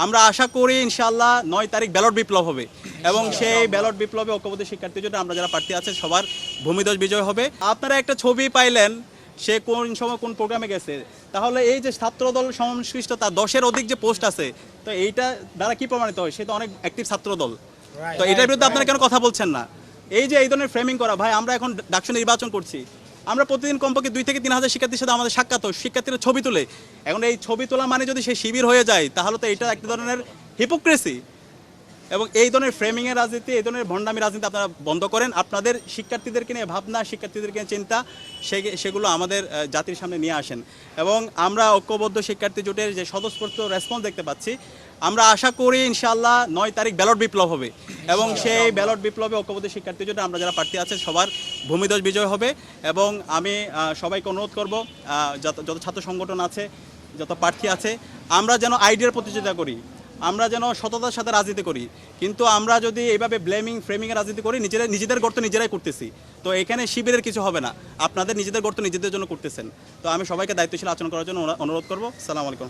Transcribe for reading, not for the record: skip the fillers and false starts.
আমরা আশা করি ইনশাআল্লাহ ৯ তারিখ ব্যালট বিপ্লব হবে এবং সেই ব্যালট বিপ্লবে ঐক্যবদ্ধ শিক্ষার্থীর জন্য আমরা যারা প্রার্থী আছে সবার ভূমিধ্বজ বিজয় হবে। আপনারা একটা ছবি পাইলেন সে কোন সময় কোন প্রোগ্রামে গেছে, তাহলে এই যে ছাত্রদল সংশ্লিষ্ট তার 10-এর অধিক যে পোস্ট আছে, তো এইটা দ্বারা কি প্রমাণিত হয়? সে তো অনেক অ্যাক্টিভ ছাত্রদল। তো এটার বিরুদ্ধে আপনারা কেন কথা বলছেন না? এই যে এই ধরনের ফ্রেমিং করা, ভাই আমরা এখন ডাকসু নির্বাচন করছি, আমরা প্রতিদিন কমপক্ষে 2 থেকে 3 হাজার শিক্ষার্থীর সাথে আমাদের সাক্ষাৎ হয়, শিক্ষার্থীরা ছবি তুলে। এখন এই ছবি তোলা মানে যদি সে শিবির হয়ে যায়, তাহলে তো এটা একটা ধরনের হিপোক্রেসি। এবং এই ধরনের ফ্রেমিংয়ের রাজনীতি, এই ধরনের ভণ্ডামি রাজনীতি আপনারা বন্ধ করেন। আপনাদের শিক্ষার্থীদেরকে নিয়ে ভাবনা, শিক্ষার্থীদেরকে নিয়ে চিন্তা, সেগুলো আমাদের জাতির সামনে নিয়ে আসেন। এবং আমরা ঐক্যবদ্ধ শিক্ষার্থী জোটের যে স্বতঃস্ফূর্ত রেসপন্স দেখতে পাচ্ছি, আমরা আশা করি ইনশাআল্লাহ 9 তারিখ ব্যালট বিপ্লব হবে এবং সেই ব্যালট বিপ্লবে ঐক্যবদ্ধ শিক্ষার্থী জোটে আমরা যারা প্রার্থী আছে সবার ভূমিধ্বজ বিজয় হবে। এবং আমি সবাইকে অনুরোধ করব, যত ছাত্র সংগঠন আছে, যত প্রার্থী আছে, আমরা যেন আইডিয়ার প্রতিযোগিতা করি, আমরা যেন সততার সাথে রাজনীতি করি। কিন্তু আমরা যদি এইভাবে ফ্রেমিংয়ের রাজনীতি করি, নিজেদের গর্ত নিজেরাই করতেছি। তো এখানে শিবিরের কিছু হবে না, আপনাদের নিজেদের গর্ত নিজেদের জন্য করতেছেন। তো আমি সবাইকে দায়িত্বশীল আচরণ করার জন্য অনুরোধ করবো। আসসালামু আলাইকুম।